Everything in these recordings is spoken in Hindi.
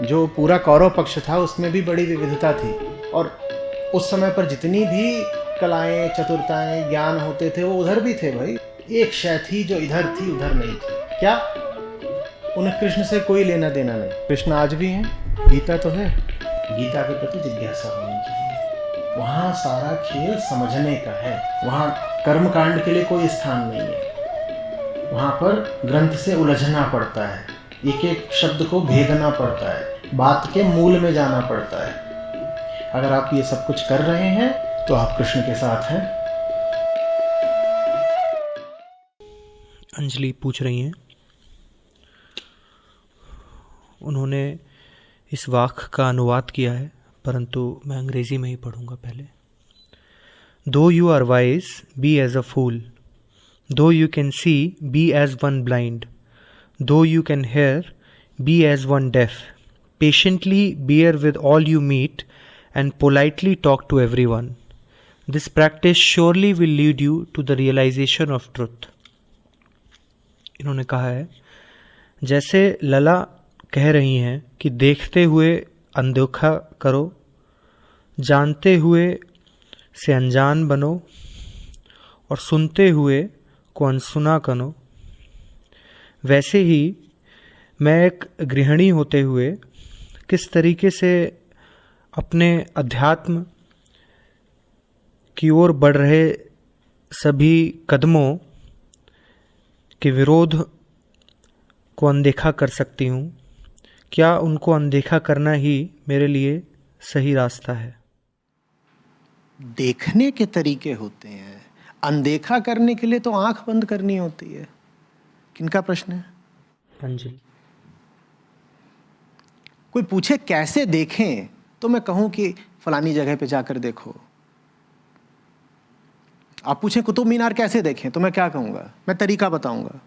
जो पूरा कौरव पक्ष था उसमें भी बड़ी विविधता थी, और उस समय पर जितनी भी कलाएं, चतुरताएं, ज्ञान होते थे वो उधर भी थे भाई। एक शय थी जो इधर थी उधर नहीं थी। क्या? उन्हें कृष्ण से कोई लेना देना नहीं। कृष्ण आज भी हैं, गीता तो है, गीता के प्रति जिज्ञासा होनी चाहिए। वहाँ सारा खेल समझने का है, वहाँ कर्मकांड के लिए कोई स्थान नहीं है। वहाँ पर ग्रंथ से उलझना पड़ता है, एक एक शब्द को भेदना पड़ता है, बात के मूल में जाना पड़ता है। अगर आप ये सब कुछ कर रहे हैं तो आप कृष्ण के साथ हैं। अंजलि पूछ रही हैं, उन्होंने इस वाक्य का अनुवाद किया है, परंतु मैं अंग्रेजी में ही पढ़ूंगा पहले। Though you are wise, be as a fool, though you can see, be as one blind, though you can hear, be as one deaf, patiently bear with all you meet and politely talk to everyone. This practice surely will lead you to the realization of truth. इन्होंने कहा है, जैसे लला कह रही हैं कि देखते हुए अनदेखा करो, जानते हुए से अनजान बनो और सुनते हुए को अनसुना करो, वैसे ही मैं एक गृहिणी होते हुए किस तरीके से अपने अध्यात्म की ओर बढ़ रहे सभी कदमों के विरोध को अनदेखा कर सकती हूँ, क्या उनको अनदेखा करना ही मेरे लिए सही रास्ता है? देखने के तरीके होते हैं, अनदेखा करने के लिए तो आंख बंद करनी होती है। किनका प्रश्न है? अंजलि। कोई पूछे कैसे देखें तो मैं कहूं कि फलानी जगह पे जाकर देखो। आप पूछें कुतुब मीनार कैसे देखें तो मैं क्या कहूँगा? मैं तरीका बताऊँगा।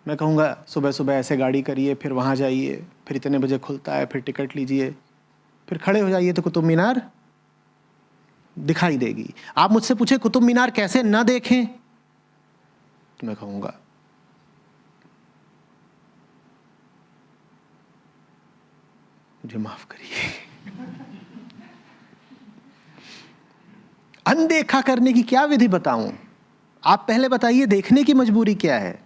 मैं कहूँगा सुबह सुबह ऐसे गाड़ी करिए, फिर वहाँ जाइए, फिर इतने बजे खुलता है, फिर टिकट लीजिए, फिर खड़े हो जाइए तो कुतुब मीनार दिखाई देगी। आप मुझसे पूछे कुतुब मीनार कैसे न देखें तो मैं कहूँगा मुझे माफ करिए, अनदेखा करने की क्या विधि बताऊं? आप पहले बताइए देखने की मजबूरी क्या है?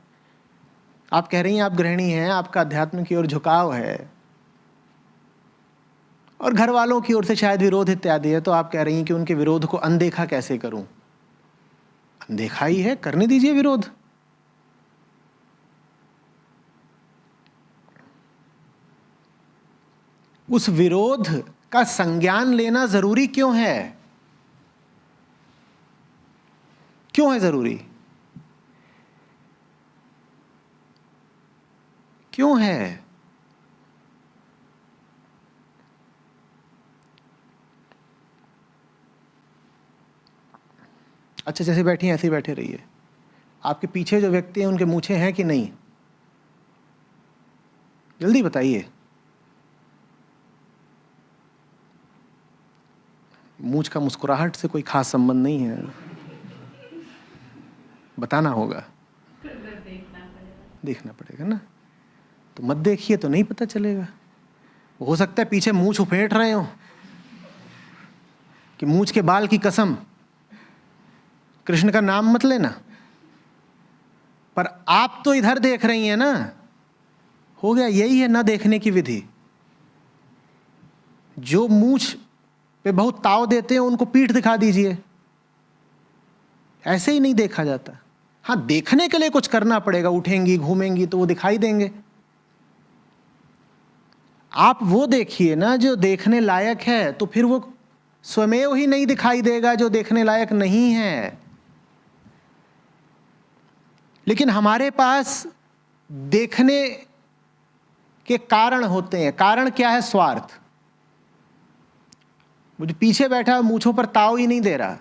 आप कह रही हैं आप गृहिणी हैं, आपका अध्यात्म की ओर झुकाव है और घर वालों की ओर से शायद विरोध इत्यादि है, तो आप कह रही हैं कि उनके विरोध को अनदेखा कैसे करूं? अनदेखा ही है, करने दीजिए विरोध। उस विरोध का संज्ञान लेना जरूरी क्यों है? क्यों है जरूरी? क्यों है? अच्छा, जैसे बैठी हैं ऐसे ही बैठे रहिए। आपके पीछे जो व्यक्ति हैं उनके मूछें हैं कि नहीं? जल्दी बताइए। मूछ का मुस्कुराहट से कोई खास संबंध नहीं है, बताना होगा, देखना पड़ेगा ना। तो मत देखिए तो नहीं पता चलेगा। हो सकता है पीछे मूछ उफेट रहे हो कि मूछ के बाल की कसम, कृष्ण का नाम मत लेना, पर आप तो इधर देख रही हैं ना। हो गया, यही है ना देखने की विधि। जो मूछ पे बहुत ताव देते हैं उनको पीठ दिखा दीजिए, ऐसे ही नहीं देखा जाता। हाँ, देखने के लिए कुछ करना पड़ेगा, उठेंगी घूमेंगी तो वो दिखाई देंगे। आप वो देखिए ना जो देखने लायक है, तो फिर वो स्वमेव ही नहीं दिखाई देगा जो देखने लायक नहीं है। लेकिन हमारे पास देखने के कारण होते हैं। कारण क्या है? स्वार्थ। मुझे पीछे बैठा मूंछों पर ताव ही नहीं दे रहा,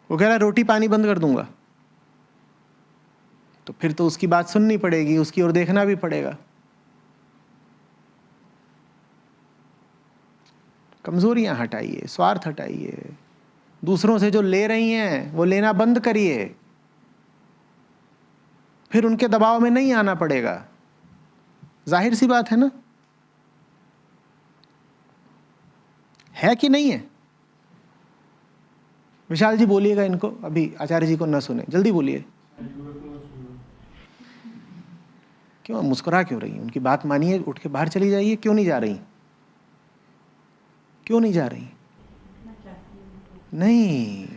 वो कह रहा रोटी पानी बंद कर दूंगा, तो फिर तो उसकी बात सुननी पड़ेगी, उसकी ओर देखना भी पड़ेगा। कमजोरियां हटाइए, स्वार्थ हटाइए, दूसरों से जो ले रही हैं वो लेना बंद करिए, फिर उनके दबाव में नहीं आना पड़ेगा। जाहिर सी बात है ना, है कि नहीं है? विशाल जी बोलिएगा इनको, अभी आचार्य जी को न सुने, जल्दी बोलिए। क्यों मुस्कुरा क्यों रही हैं? उनकी बात मानिए, उठ के बाहर चली जाइए। क्यों नहीं जा रही? क्यों नहीं जा रही? नहीं,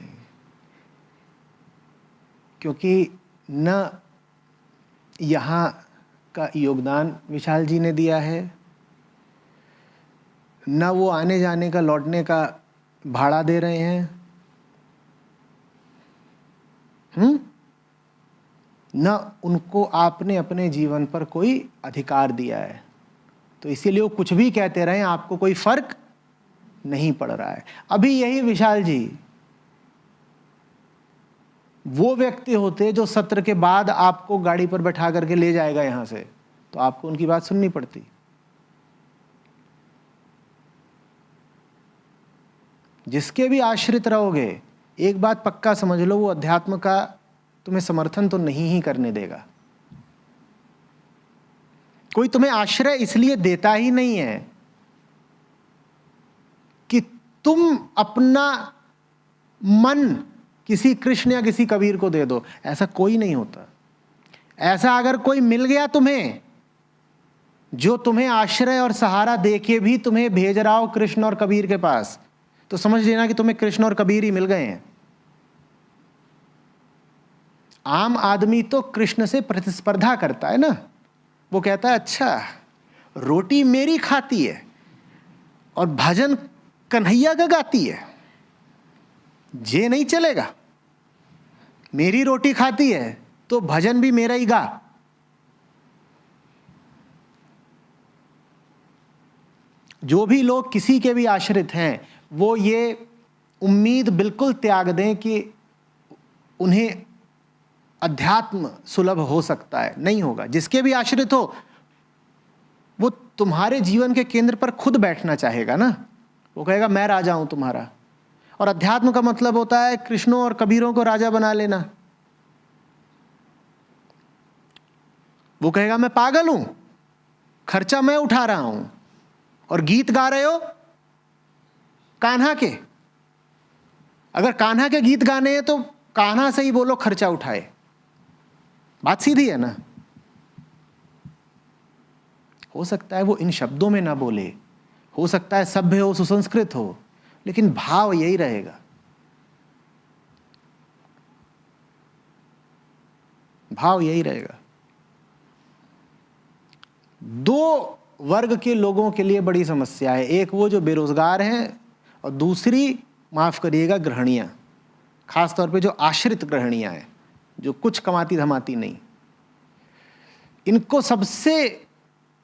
क्योंकि न यहाँ का योगदान विशाल जी ने दिया है, न वो आने जाने का लौटने का भाड़ा दे रहे हैं, न उनको आपने अपने जीवन पर कोई अधिकार दिया है। तो इसीलिए वो कुछ भी कहते रहे, आपको कोई फर्क नहीं पड़ रहा है। अभी यही विशाल जी वो व्यक्ति होते जो सत्र के बाद आपको गाड़ी पर बैठा करके ले जाएगा यहां से, तो आपको उनकी बात सुननी पड़ती। जिसके भी आश्रित रहोगे, एक बात पक्का समझ लो, वो अध्यात्म का तुम्हें समर्थन तो नहीं ही करने देगा। कोई तुम्हें आश्रय इसलिए देता ही नहीं है कि तुम अपना मन किसी कृष्ण या किसी कबीर को दे दो, ऐसा कोई नहीं होता। ऐसा अगर कोई मिल गया तुम्हें, जो तुम्हें आश्रय और सहारा देके भी तुम्हें भेज रहा हो कृष्ण और कबीर के पास, तो समझ लेना कि तुम्हें कृष्ण और कबीर ही मिल गए हैं। आम आदमी तो कृष्ण से प्रतिस्पर्धा करता है ना, वो कहता है अच्छा रोटी मेरी खाती है और भजन कन्हैया का गाती है, जे नहीं चलेगा। मेरी रोटी खाती है तो भजन भी मेरा ही गा। जो भी लोग किसी के भी आश्रित हैं, वो ये उम्मीद बिल्कुल त्याग दें कि उन्हें अध्यात्म सुलभ हो सकता है, नहीं होगा। जिसके भी आश्रित हो, वो तुम्हारे जीवन के केंद्र पर खुद बैठना चाहेगा ना, वो कहेगा मैं राजा हूं तुम्हारा। और अध्यात्म का मतलब होता है कृष्णों और कबीरों को राजा बना लेना। वो कहेगा मैं पागल हूं, खर्चा मैं उठा रहा हूं, और गीत गा रहे हो कान्हा के। अगर कान्हा के गीत गाने हैं तो कान्हा से ही बोलो खर्चा उठाए। बात सीधी है ना। हो सकता है वो इन शब्दों में ना बोले, हो सकता है सभ्य हो, सुसंस्कृत हो, लेकिन भाव यही रहेगा। भाव यही रहेगा। दो वर्ग के लोगों के लिए बड़ी समस्या है, एक वो जो बेरोजगार हैं, और दूसरी, माफ करिएगा, गृहणियां, खास तौर पे जो आश्रित गृहणियां हैं, जो कुछ कमाती धमाती नहीं। इनको सबसे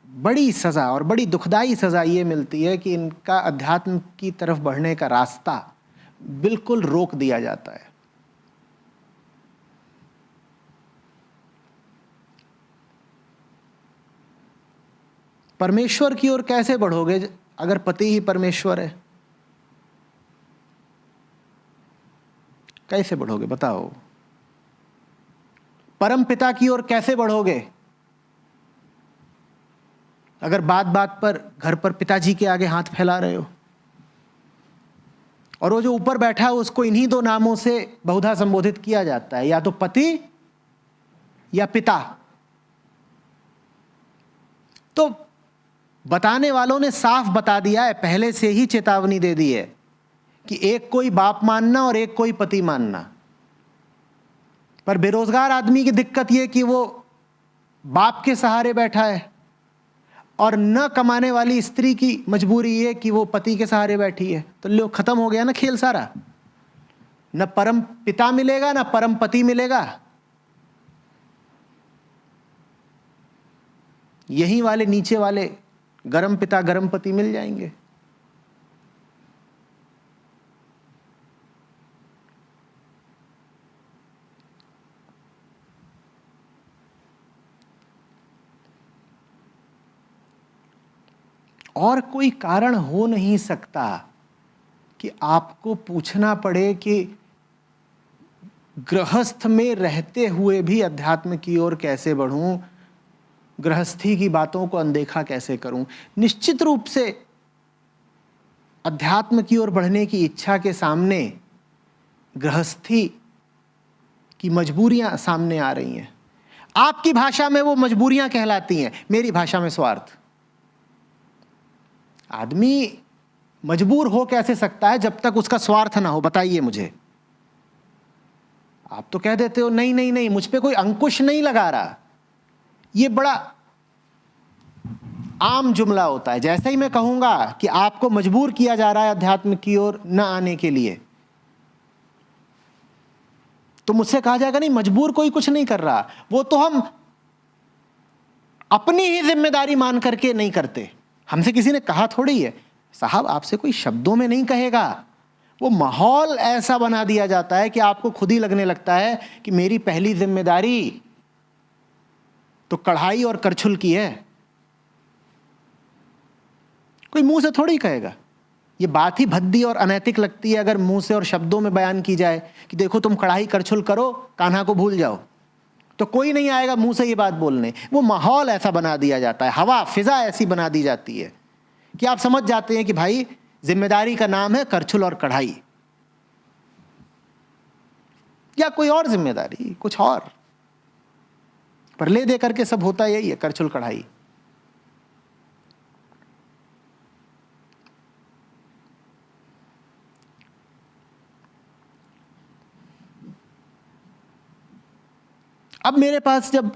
बड़ी सजा और बड़ी दुखदाई सजा ये मिलती है कि इनका अध्यात्म की तरफ बढ़ने का रास्ता बिल्कुल रोक दिया जाता है। परमेश्वर की ओर कैसे बढ़ोगे अगर पति ही परमेश्वर है? कैसे बढ़ोगे बताओ? परम पिता की ओर कैसे बढ़ोगे अगर बात बात पर घर पर पिताजी के आगे हाथ फैला रहे हो? और वो जो ऊपर बैठा है उसको इन्हीं दो नामों से बहुधा संबोधित किया जाता है, या तो पति या पिता। तो बताने वालों ने साफ बता दिया है, पहले से ही चेतावनी दे दी है कि एक कोई बाप मानना और एक कोई पति मानना। पर बेरोजगार आदमी की दिक्कत यह कि वो बाप के सहारे बैठा है, और न कमाने वाली स्त्री की मजबूरी ये कि वो पति के सहारे बैठी है। तो लो खत्म हो गया ना खेल सारा। न परम पिता मिलेगा ना परम पति मिलेगा, यही वाले नीचे वाले गरम पिता गरम पति मिल जाएंगे। और कोई कारण हो नहीं सकता कि आपको पूछना पड़े कि गृहस्थ में रहते हुए भी अध्यात्म की ओर कैसे बढ़ूं, गृहस्थी की बातों को अनदेखा कैसे करूं। निश्चित रूप से अध्यात्म की ओर बढ़ने की इच्छा के सामने गृहस्थी की मजबूरियां सामने आ रही हैं। आपकी भाषा में वो मजबूरियां कहलाती हैं, मेरी भाषा में स्वार्थ। आदमी मजबूर हो कैसे सकता है जब तक उसका स्वार्थ ना हो, बताइए मुझे। आप तो कह देते हो नहीं नहीं नहीं, मुझ पे कोई अंकुश नहीं लगा रहा। ये बड़ा आम जुमला होता है। जैसे ही मैं कहूंगा कि आपको मजबूर किया जा रहा है अध्यात्म की ओर न आने के लिए, तो मुझसे कहा जाएगा नहीं, मजबूर कोई कुछ नहीं कर रहा, वो तो हम अपनी ही जिम्मेदारी मान करके नहीं करते। हमसे किसी ने कहा थोड़ी है, साहब आपसे कोई शब्दों में नहीं कहेगा, वो माहौल ऐसा बना दिया जाता है कि आपको खुद ही लगने लगता है कि मेरी पहली जिम्मेदारी तो कढ़ाई और करछुल की है। कोई मुंह से थोड़ी कहेगा। ये बात ही भद्दी और अनैतिक लगती है अगर मुंह से और शब्दों में बयान की जाए कि देखो तुम कढ़ाई करछुल करो, कान्हा को भूल जाओ, तो कोई नहीं आएगा मुंह से ये बात बोलने। वो माहौल ऐसा बना दिया जाता है, हवा फिजा ऐसी बना दी जाती है कि आप समझ जाते हैं कि भाई जिम्मेदारी का नाम है करछुल और कढ़ाई, या कोई और जिम्मेदारी, कुछ और, पर ले दे करके सब होता यही है, करछुल कढ़ाई। अब मेरे पास जब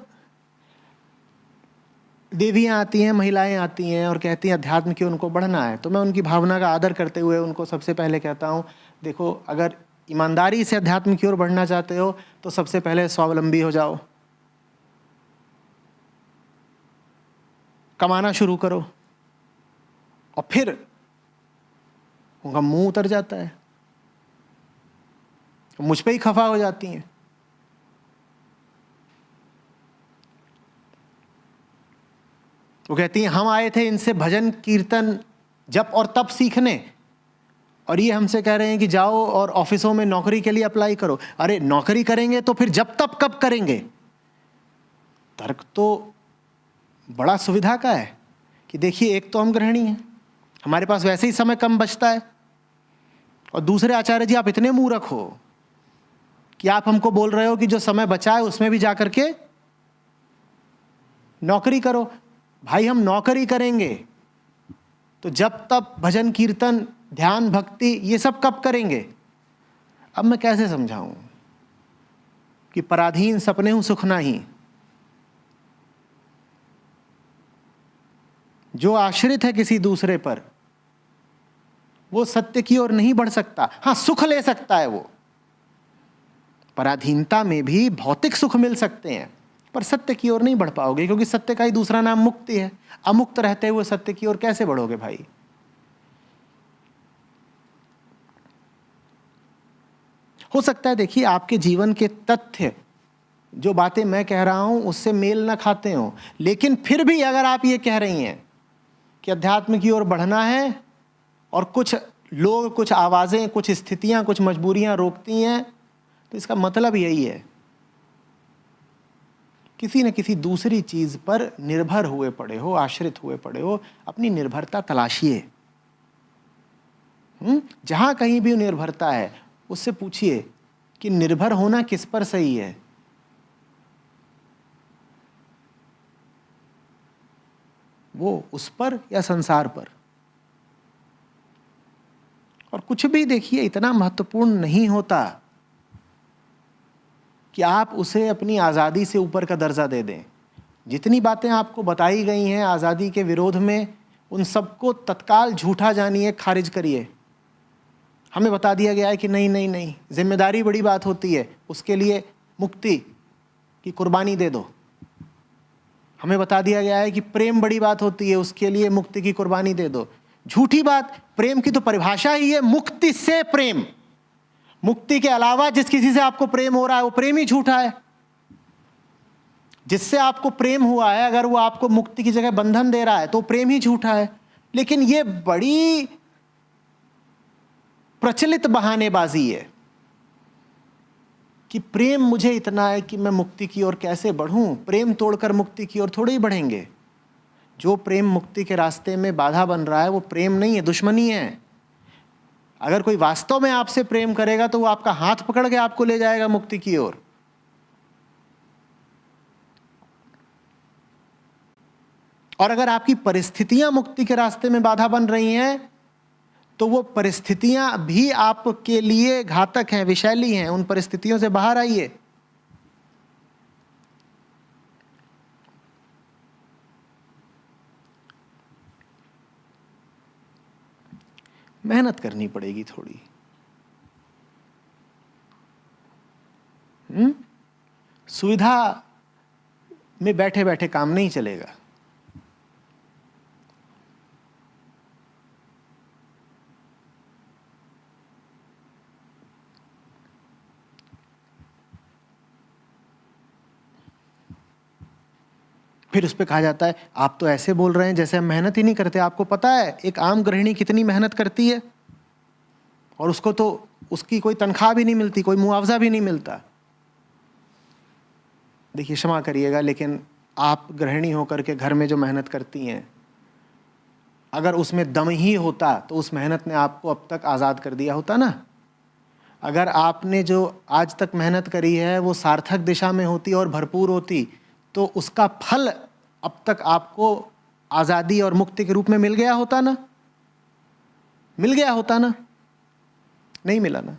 देवियां आती हैं, महिलाएं आती हैं और कहती हैं अध्यात्म की उनको बढ़ना है, तो मैं उनकी भावना का आदर करते हुए उनको सबसे पहले कहता हूं, देखो अगर ईमानदारी से अध्यात्म की ओर बढ़ना चाहते हो तो सबसे पहले स्वावलंबी हो जाओ, कमाना शुरू करो। और फिर उनका मुंह उतर जाता है, मुझ पे ही खफा हो जाती हैं। वो कहती हैं हम आए थे इनसे भजन कीर्तन जप और तप सीखने, और ये हमसे कह रहे हैं कि जाओ और ऑफिसों में नौकरी के लिए अप्लाई करो। अरे नौकरी करेंगे तो फिर जप तप कब करेंगे? तर्क तो बड़ा सुविधा का है कि देखिए, एक तो हम गृहिणी हैं, हमारे पास वैसे ही समय कम बचता है, और दूसरे आचार्य जी आप इतने मूर्ख हो कि आप हमको बोल रहे हो कि जो समय बचा है उसमें भी जाकर के नौकरी करो। भाई हम नौकरी करेंगे तो जब तब भजन कीर्तन ध्यान भक्ति ये सब कब करेंगे? अब मैं कैसे समझाऊं कि पराधीन सपने हूं सुख नाही, जो आश्रित है किसी दूसरे पर वो सत्य की ओर नहीं बढ़ सकता। हाँ, सुख ले सकता है वो, पराधीनता में भी भौतिक सुख मिल सकते हैं, पर सत्य की ओर नहीं बढ़ पाओगे, क्योंकि सत्य का ही दूसरा नाम मुक्ति है। अमुक्त रहते हुए सत्य की ओर कैसे बढ़ोगे भाई? हो सकता है देखिए आपके जीवन के तथ्य, जो बातें मैं कह रहा हूं उससे मेल ना खाते हो, लेकिन फिर भी अगर आप ये कह रही हैं कि अध्यात्म की ओर बढ़ना है और कुछ लोग, कुछ आवाजें, कुछ स्थितियां, कुछ मजबूरियां रोकती हैं, तो इसका मतलब यही है किसी न किसी दूसरी चीज पर निर्भर हुए पड़े हो, आश्रित हुए पड़े हो। अपनी निर्भरता तलाशिए। जहां कहीं भी निर्भरता है उससे पूछिए कि निर्भर होना किस पर सही है। वो उस पर या संसार पर? और कुछ भी देखिए इतना महत्वपूर्ण नहीं होता कि आप उसे अपनी आज़ादी से ऊपर का दर्जा दे दें। जितनी बातें आपको बताई गई हैं आज़ादी के विरोध में, उन सबको तत्काल झूठा जानिए, खारिज करिए। हमें बता दिया गया है कि नहीं नहीं नहीं, जिम्मेदारी बड़ी बात होती है, उसके लिए मुक्ति की कुर्बानी दे दो। हमें बता दिया गया है कि प्रेम बड़ी बात होती है, उसके लिए मुक्ति की कुर्बानी दे दो। झूठी बात। प्रेम की तो परिभाषा ही है मुक्ति से प्रेम। मुक्ति के अलावा जिस किसी से आपको प्रेम हो रहा है वो प्रेम ही झूठा है। जिससे आपको प्रेम हुआ है, अगर वो आपको मुक्ति की जगह बंधन दे रहा है तो प्रेम ही झूठा है। लेकिन ये बड़ी प्रचलित बहानेबाजी है कि प्रेम मुझे इतना है कि मैं मुक्ति की ओर कैसे बढ़ूं। प्रेम तोड़कर मुक्ति की ओर थोड़े ही बढ़ेंगे। जो प्रेम मुक्ति के रास्ते में बाधा बन रहा है वो प्रेम नहीं है, दुश्मनी है। अगर कोई वास्तव में आपसे प्रेम करेगा तो वो आपका हाथ पकड़ के आपको ले जाएगा मुक्ति की ओर। और अगर आपकी परिस्थितियां मुक्ति के रास्ते में बाधा बन रही हैं तो वो परिस्थितियां भी आपके लिए घातक हैं, विषैली हैं। उन परिस्थितियों से बाहर आइए। मेहनत करनी पड़ेगी थोड़ी। सुविधा में बैठे बैठे काम नहीं चलेगा। फिर उस पर कहा जाता है आप तो ऐसे बोल रहे हैं जैसे हम मेहनत ही नहीं करते। आपको पता है एक आम गृहिणी कितनी मेहनत करती है और उसको तो उसकी कोई तनख्वाह भी नहीं मिलती, कोई मुआवजा भी नहीं मिलता। देखिए क्षमा करिएगा, लेकिन आप गृहिणी होकर के घर में जो मेहनत करती हैं, अगर उसमें दम ही होता तो उस मेहनत ने आपको अब तक आज़ाद कर दिया होता ना। अगर आपने जो आज तक मेहनत करी है वो सार्थक दिशा में होती और भरपूर होती तो उसका फल अब तक आपको आज़ादी और मुक्ति के रूप में मिल गया होता ना। मिल गया होता ना, नहीं मिला ना।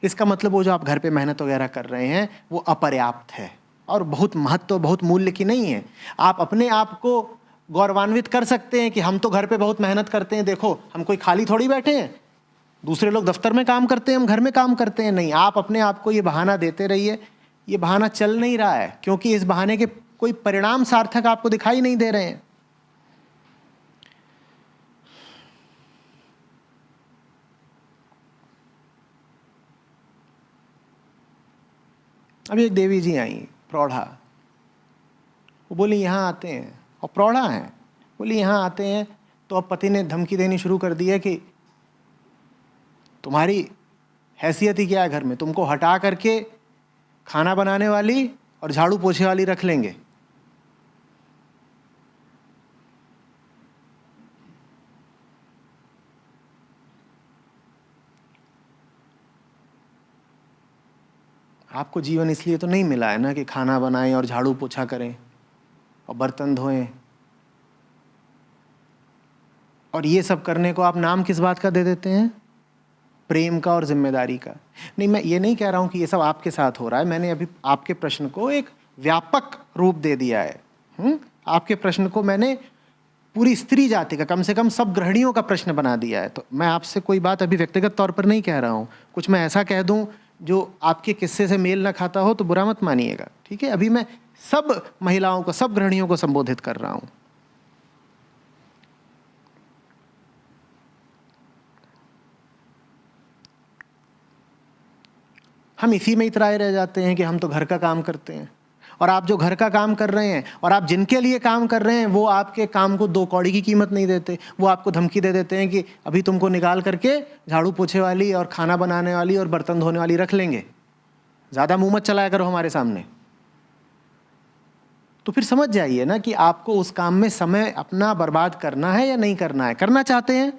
इसका मतलब वो जो आप घर पे मेहनत वगैरह कर रहे हैं वो अपर्याप्त है और बहुत महत्व, बहुत मूल्य की नहीं है। आप अपने आप को गौरवान्वित कर सकते हैं कि हम तो घर पे बहुत मेहनत करते हैं, देखो हम कोई खाली थोड़ी बैठे हैं। दूसरे लोग दफ्तर में काम करते हैं, हम घर में काम करते हैं। नहीं, आप अपने आप को ये बहाना देते रहिए। ये बहाना चल नहीं रहा है क्योंकि इस बहाने के कोई परिणाम सार्थक आपको दिखाई नहीं दे रहे हैं। अभी एक देवी जी आई प्रौढ़ा, वो बोली यहाँ आते हैं, और प्रौढ़ा हैं, बोली यहाँ आते हैं तो अब पति ने धमकी देनी शुरू कर दी है कि तुम्हारी हैसियत ही क्या है घर में, तुमको हटा करके खाना बनाने वाली और झाड़ू पोछे वाली रख लेंगे। आपको जीवन इसलिए तो नहीं मिला है ना कि खाना बनाएं और झाड़ू पोछा करें और बर्तन धोएं। और ये सब करने को आप नाम किस बात का दे देते हैं? प्रेम का और जिम्मेदारी का। नहीं, मैं ये नहीं कह रहा हूं कि ये सब आपके साथ हो रहा है। मैंने अभी आपके प्रश्न को एक व्यापक रूप दे दिया है। आपके प्रश्न को मैंने पूरी स्त्री जाति का, कम से कम सब गृहिणियों का प्रश्न बना दिया है। तो मैं आपसे कोई बात अभी व्यक्तिगत तौर पर नहीं कह रहा हूँ। कुछ मैं ऐसा कह दूँ जो आपके किस्से से मेल ना खाता हो तो बुरा मत मानिएगा, ठीक है? अभी मैं सब महिलाओं को, सब गृहिणियों को संबोधित कर रहा हूँ। हम इसी में इतराए रह जाते हैं कि हम तो घर का काम करते हैं। और आप जो घर का काम कर रहे हैं और आप जिनके लिए काम कर रहे हैं वो आपके काम को 2 कौड़ी की कीमत नहीं देते। वो आपको धमकी दे देते हैं कि अभी तुमको निकाल करके झाड़ू पोछे वाली और खाना बनाने वाली और बर्तन धोने वाली रख लेंगे, ज़्यादा मुंह मत चलाया करो हमारे सामने। तो फिर समझ जाइए ना कि आपको उस काम में समय अपना बर्बाद करना है या नहीं करना है। करना चाहते हैं?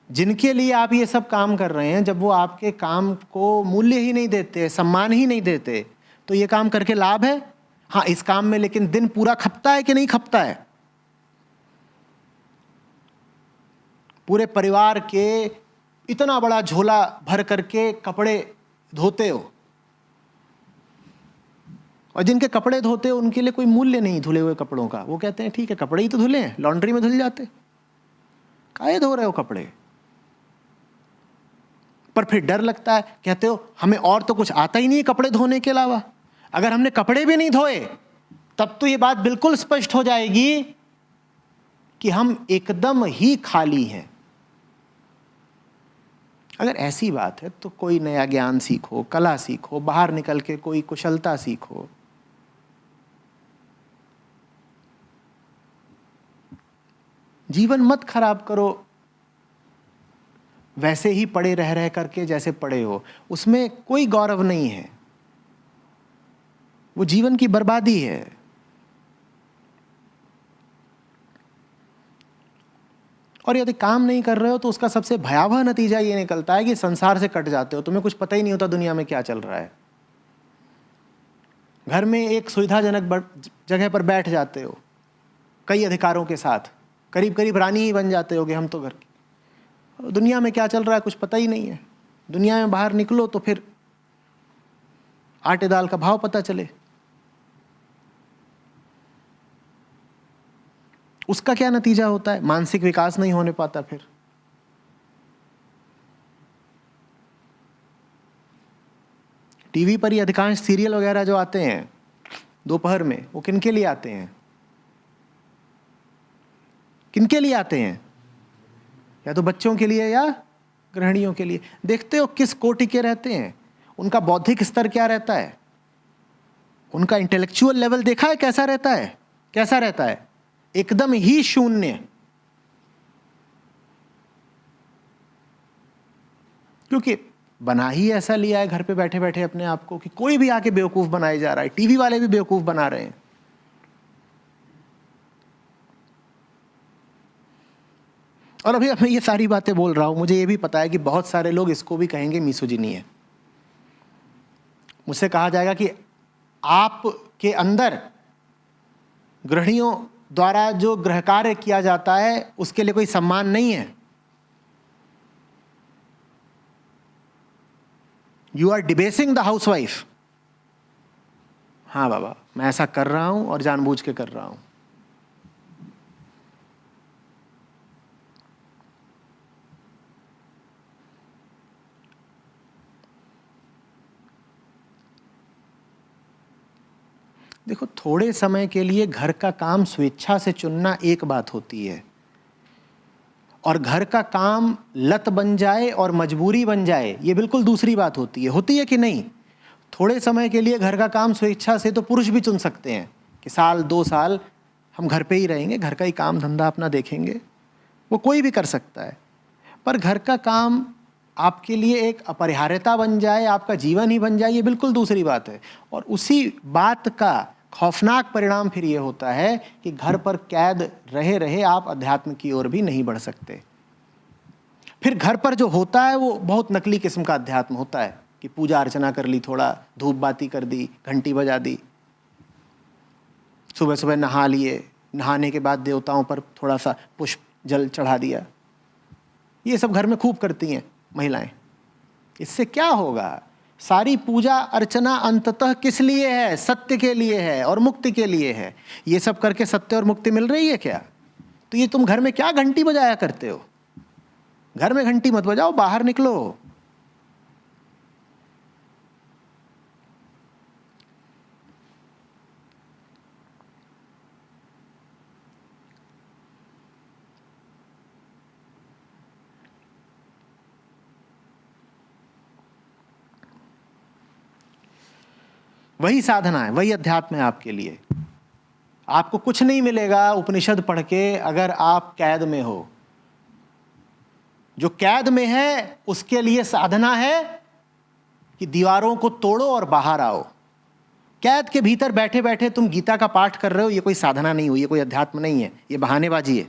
जिनके लिए आप ये सब काम कर रहे हैं, जब वो आपके काम को मूल्य ही नहीं देते, सम्मान ही नहीं देते, तो ये काम करके लाभ है? हाँ, इस काम में लेकिन दिन पूरा खपता है कि नहीं खपता है? पूरे परिवार के इतना बड़ा झोला भर करके कपड़े धोते हो, और जिनके कपड़े धोते हो उनके लिए कोई मूल्य नहीं धुले हुए कपड़ों का। वो कहते हैं ठीक है, कपड़े ही तो धुले हैं, लॉन्ड्री में धुल जाते, काहे धो रहे हो कपड़े? पर फिर डर लगता है, कहते हो हमें और तो कुछ आता ही नहीं कपड़े धोने के अलावा। अगर हमने कपड़े भी नहीं धोए तब तो ये बात बिल्कुल स्पष्ट हो जाएगी कि हम एकदम ही खाली हैं। अगर ऐसी बात है तो कोई नया ज्ञान सीखो, कला सीखो, बाहर निकल के कोई कुशलता सीखो। जीवन मत खराब करो वैसे ही पड़े रह रह करके जैसे पड़े हो, उसमें कोई गौरव नहीं है, वो जीवन की बर्बादी है। और यदि काम नहीं कर रहे हो तो उसका सबसे भयावह नतीजा ये निकलता है कि संसार से कट जाते हो, तुम्हें कुछ पता ही नहीं होता दुनिया में क्या चल रहा है। घर में एक सुविधाजनक जगह पर बैठ जाते हो कई अधिकारों के साथ, करीब करीब रानी ही बन जाते होगे हम तो घर की। दुनिया में क्या चल रहा है कुछ पता ही नहीं है। दुनिया में बाहर निकलो तो फिर आटे दाल का भाव पता चले। उसका क्या नतीजा होता है? मानसिक विकास नहीं होने पाता। फिर टीवी पर ही अधिकांश सीरियल वगैरह जो आते हैं दोपहर में, वो किनके लिए आते हैं? किनके लिए आते हैं? या तो बच्चों के लिए या गृहिणियों के लिए। देखते हो किस कोटि के रहते हैं, उनका बौद्धिक स्तर क्या रहता है, उनका इंटेलेक्चुअल लेवल देखा है कैसा रहता है? कैसा रहता है? एकदम ही शून्य। क्योंकि बना ही ऐसा लिया है घर पे बैठे बैठे अपने आप को कि कोई भी आके बेवकूफ बनाया जा रहा है। टीवी वाले भी बेवकूफ बना रहे हैं। और अभी मैं ये सारी बातें बोल रहा हूं, मुझे ये भी पता है कि बहुत सारे लोग इसको भी कहेंगे मिसोजिनी है। मुझसे कहा जाएगा कि आपके अंदर गृहिणियों द्वारा जो गृह कार्य किया जाता है उसके लिए कोई सम्मान नहीं है। You are debasing the housewife. हाँ बाबा, मैं ऐसा कर रहा हूं और जानबूझ के कर रहा हूं। देखो, थोड़े समय के लिए घर का काम स्वेच्छा से चुनना एक बात होती है, और घर का काम लत बन जाए और मजबूरी बन जाए ये बिल्कुल दूसरी बात होती है। होती है कि नहीं? थोड़े समय के लिए घर का काम स्वेच्छा से तो पुरुष भी चुन सकते हैं कि साल 2 साल हम घर पे ही रहेंगे, घर का ही काम धंधा अपना देखेंगे, वो कोई भी कर सकता है। पर घर का काम आपके लिए एक अपरिहार्यता बन जाए, आपका जीवन ही बन जाए, ये बिल्कुल दूसरी बात है। और उसी बात का खौफनाक परिणाम फिर ये होता है कि घर पर कैद रहे रहे आप अध्यात्म की ओर भी नहीं बढ़ सकते। फिर घर पर जो होता है वो बहुत नकली किस्म का अध्यात्म होता है कि पूजा अर्चना कर ली, थोड़ा धूप बाती कर दी, घंटी बजा दी, सुबह सुबह नहा लिए, नहाने के बाद देवताओं पर थोड़ा सा पुष्प जल चढ़ा दिया। ये सब घर में खूब करती हैं महिलाएं। इससे क्या होगा? सारी पूजा अर्चना अंततः किस लिए है? सत्य के लिए है और मुक्ति के लिए है। ये सब करके सत्य और मुक्ति मिल रही है क्या? तो ये तुम घर में क्या घंटी बजाया करते हो? घर में घंटी मत बजाओ, बाहर निकलो। वही साधना है, वही अध्यात्म है आपके लिए। आपको कुछ नहीं मिलेगा उपनिषद पढ़ के अगर आप कैद में हो। जो कैद में है उसके लिए साधना है कि दीवारों को तोड़ो और बाहर आओ। कैद के भीतर बैठे बैठे तुम गीता का पाठ कर रहे हो, ये कोई साधना नहीं हुई, ये कोई अध्यात्म नहीं है, ये बहानेबाजी है।